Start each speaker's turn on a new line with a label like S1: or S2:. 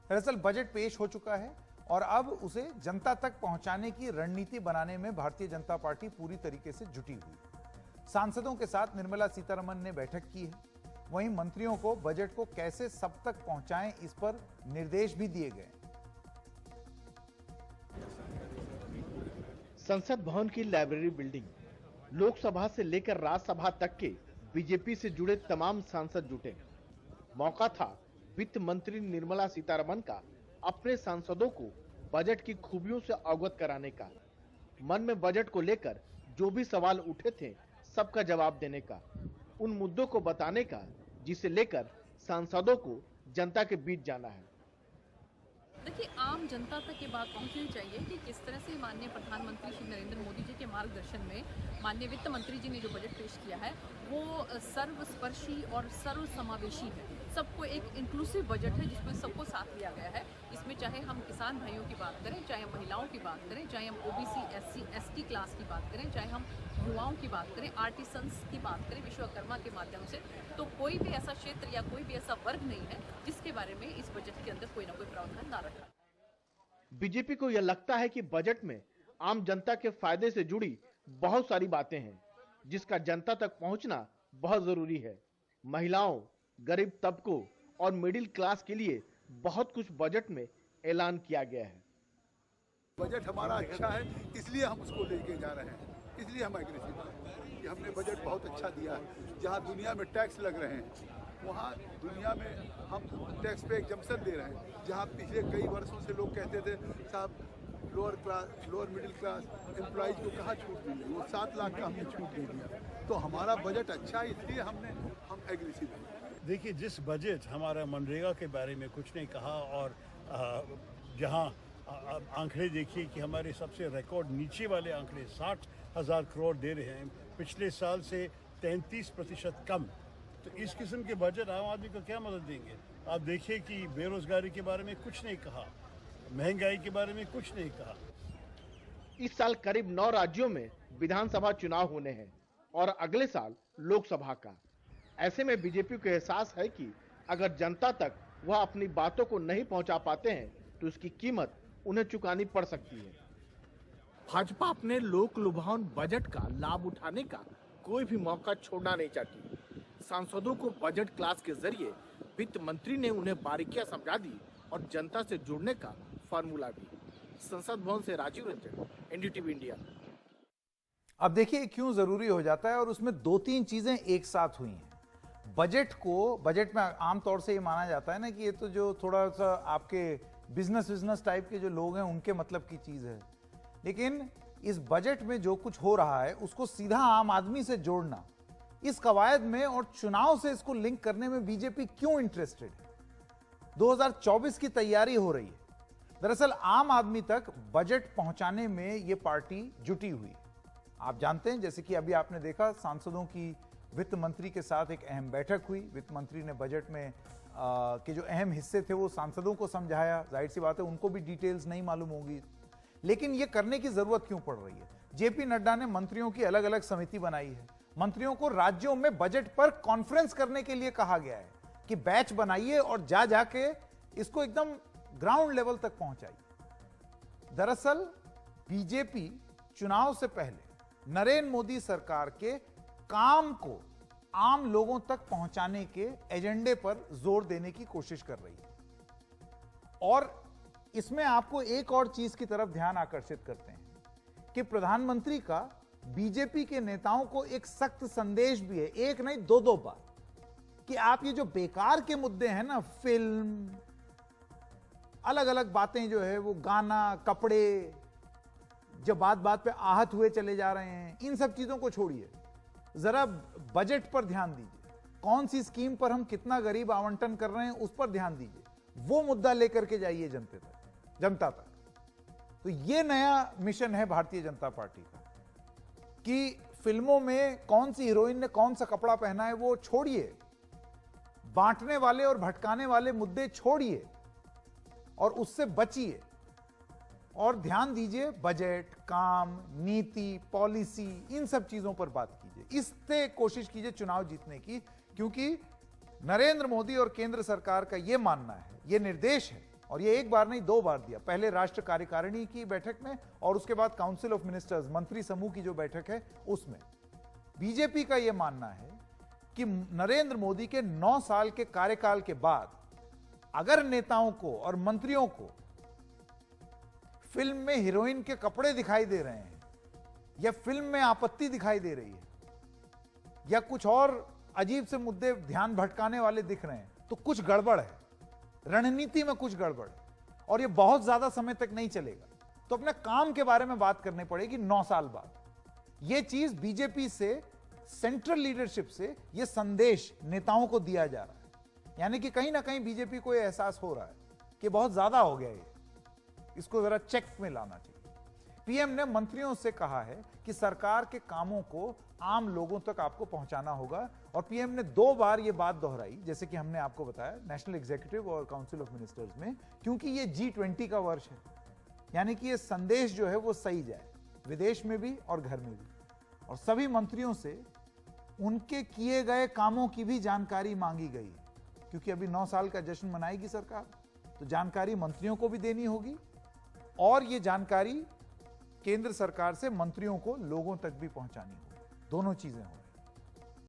S1: दरअसल बजट पेश हो चुका है और अब उसे जनता तक पहुंचाने की रणनीति बनाने में भारतीय जनता पार्टी पूरी तरीके से जुटी हुई है। सांसदों के साथ निर्मला सीतारमण ने बैठक की है। वहीं मंत्रियों को बजट को कैसे सब तक पहुंचाएं, इस पर निर्देश भी दिए गए।
S2: संसद भवन की लाइब्रेरी बिल्डिंग, लोकसभा से लेकर राज्यसभा तक के बीजेपी से जुड़े तमाम सांसद जुटे। मौका था वित्त मंत्री निर्मला सीतारमण का अपने सांसदों को बजट की खूबियों से अवगत कराने का, मन में बजट को लेकर जो भी सवाल उठे थे सबका जवाब देने का, उन मुद्दों को बताने का जिसे लेकर सांसदों को जनता के बीच जाना है।
S3: देखिए, आम जनता तक ये बात पहुंचनी चाहिए कि किस तरह से माननीय प्रधानमंत्री श्री नरेंद्र मोदी जी के मार्गदर्शन में माननीय वित्त मंत्री जी ने जो बजट पेश किया है वो सर्वस्पर्शी और सर्वसमावेशी है। सबको एक इंक्लूसिव बजट है जिसमें सबको साथ लिया गया है। इसमें चाहे हम किसान भाइयों की बात करें, चाहे हम महिलाओं की बात करें, चाहे हम ओबीसी एससी एसटी क्लास की बात करें, चाहे हम युवाओं की बात करें, आर्टिसंस की बात करें विश्वकर्मा के माध्यम से, तो कोई भी ऐसा क्षेत्र या कोई भी ऐसा वर्ग नहीं है जिसके बारे में इस बजट के अंदर कोई ना कोई प्रावधान ना रखा।
S2: बीजेपी को यह लगता है कि बजट में आम जनता के फायदे से जुड़ी बहुत सारी बातें हैं जिसका जनता तक पहुंचना बहुत जरूरी है। महिलाओं, गरीब तबकों और मिडिल क्लास के लिए बहुत कुछ बजट में ऐलान किया गया है।
S4: बजट हमारा अच्छा है, इसलिए हम उसको लेके जा रहे हैं, इसलिए हम एग्रेसिव हैं कि हमने बजट बहुत अच्छा दिया है। जहाँ दुनिया में टैक्स लग रहे हैं वहाँ दुनिया में हम टैक्स पे एग्जम्पशन दे रहे हैं। जहाँ पिछले कई वर्षों से लोग कहते थे साहब lower class, lower middle class employees को कहाँ छूट मिली, वो 7 लाख का हमने छूट दे दिया। तो हमारा बजट अच्छा है, इसलिए हम एग्रेसिव हैं।
S5: देखिए, जिस बजट हमारा मनरेगा के बारे में कुछ नहीं कहा और जहाँ आंकड़े देखिए कि हमारे सबसे रिकॉर्ड नीचे वाले आंकड़े 60,000 करोड़ दे रहे हैं, पिछले साल से 33% कम। तो इस किस्म के बजट आम आदमी को क्या मदद देंगे? आप देखिए कि बेरोजगारी के बारे में कुछ नहीं कहा, महंगाई के बारे में कुछ नहीं कहा।
S2: इस साल करीब 9 राज्यों में विधानसभा चुनाव होने हैं और अगले साल लोकसभा का। ऐसे में बीजेपी को एहसास है कि अगर जनता तक वह अपनी बातों को नहीं पहुंचा पाते हैं तो उसकी कीमत उन्हें चुकानी पड़ सकती है। भाजपा अपने लोक लुभावन बजट का लाभ उठाने का कोई भी मौका छोड़ना नहीं चाहती। सांसदों को बजट क्लास के जरिए वित्त मंत्री ने उन्हें बारीकियां समझा दी और जनता से जुड़ने का फार्मूला भी। संसद भवन से राजीव रंजन, एनडीटीवी इंडिया।
S1: अब देखिए क्यों जरूरी हो जाता है और उसमें 2-3 चीजें एक साथ हुई हैं। बजट में आमतौर से ये माना जाता है ना कि ये तो जो थोड़ा सा आपके बिजनेस टाइप के जो लोग हैं उनके मतलब की चीज है, लेकिन इस बजट में जो कुछ हो रहा है उसको सीधा आम आदमी से जोड़ना, इस कवायद में और चुनाव से इसको लिंक करने में बीजेपी क्यों इंटरेस्टेड है? 2024 की तैयारी हो रही है। दरअसल आम आदमी तक बजट पहुंचाने में यह पार्टी जुटी हुई है। आप जानते हैं, जैसे कि अभी आपने देखा सांसदों की वित्त मंत्री के साथ एक अहम बैठक हुई। वित्त मंत्री ने बजट में के जो अहम हिस्से थे वो सांसदों को समझाया। जाहिर सी बात है उनको भी डिटेल्स नहीं मालूम होगी, लेकिन ये करने की जरूरत क्यों पड़ रही है? जेपी नड्डा ने मंत्रियों की अलग अलग समिति बनाई है। मंत्रियों को राज्यों में बजट पर कॉन्फ्रेंस करने के लिए कहा गया है कि बैच बनाइए और जाके इसको एकदम ग्राउंड लेवल तक पहुंचाइए। दरअसल बीजेपी चुनाव से पहले नरेंद्र मोदी सरकार के काम को आम लोगों तक पहुंचाने के एजेंडे पर जोर देने की कोशिश कर रही है। और इसमें आपको एक और चीज की तरफ ध्यान आकर्षित करते हैं कि प्रधानमंत्री का बीजेपी के नेताओं को एक सख्त संदेश भी है, एक नहीं 2 बार, कि आप ये जो बेकार के मुद्दे हैं ना, फिल्म, अलग अलग बातें जो है वो गाना, कपड़े, जो बात बात पे आहत हुए चले जा रहे हैं, इन सब चीजों को छोड़िए, जरा बजट पर ध्यान दीजिए। कौन सी स्कीम पर हम कितना गरीब आवंटन कर रहे हैं उस पर ध्यान दीजिए। वो मुद्दा लेकर के जाइए जनता तक। तो ये नया मिशन है भारतीय जनता पार्टी का कि फिल्मों में कौन सी हीरोइन ने कौन सा कपड़ा पहना है वो छोड़िए, बांटने वाले और भटकाने वाले मुद्दे छोड़िए और उससे बचिए और ध्यान दीजिए बजट, काम, नीति, पॉलिसी, इन सब चीजों पर बात कीजिए। इससे कोशिश कीजिए चुनाव जीतने की, क्योंकि नरेंद्र मोदी और केंद्र सरकार का यह मानना है, यह निर्देश है और ये एक बार नहीं 2 बार दिया, पहले राष्ट्र कार्यकारिणी की बैठक में और उसके बाद काउंसिल ऑफ मिनिस्टर्स मंत्री समूह की जो बैठक है उसमें। बीजेपी का यह मानना है कि नरेंद्र मोदी के 9 साल के कार्यकाल के बाद अगर नेताओं को और मंत्रियों को फिल्म में हीरोइन के कपड़े दिखाई दे रहे हैं या फिल्म में आपत्ति दिखाई दे रही है या कुछ और अजीब से मुद्दे ध्यान भटकाने वाले दिख रहे हैं तो कुछ गड़बड़ है, रणनीति में कुछ गड़बड़ है और यह बहुत ज्यादा समय तक नहीं चलेगा। तो अपने काम के बारे में बात करनी पड़ेगी 9 साल बाद। यह चीज बीजेपी से, सेंट्रल लीडरशिप से यह संदेश नेताओं को दिया जा रहा है, यानी कि कहीं ना कहीं बीजेपी को यह एहसास हो रहा है कि बहुत ज्यादा हो गया ये, इसको जरा चेक में लाना चाहिए। पीएम ने मंत्रियों से कहा है कि सरकार के कामों को आम लोगों तक आपको पहुंचाना होगा और पीएम ने 2 बार यह बात दोहराई, जैसे कि हमने आपको बताया नेशनल एग्जीक्यूटिव और काउंसिल ऑफ मिनिस्टर्स में, क्योंकि ये G20 का वर्ष है, यानी कि ये संदेश जो है वो सही जाए विदेश में भी और घर में भी। और सभी मंत्रियों से उनके किए गए कामों की भी जानकारी मांगी गई है, क्योंकि अभी 9 साल का जश्न मनाएगी सरकार, तो जानकारी मंत्रियों को भी देनी होगी और ये जानकारी केंद्र सरकार से मंत्रियों को, लोगों तक भी पहुंचानी होगी। दोनों चीजें होंगी।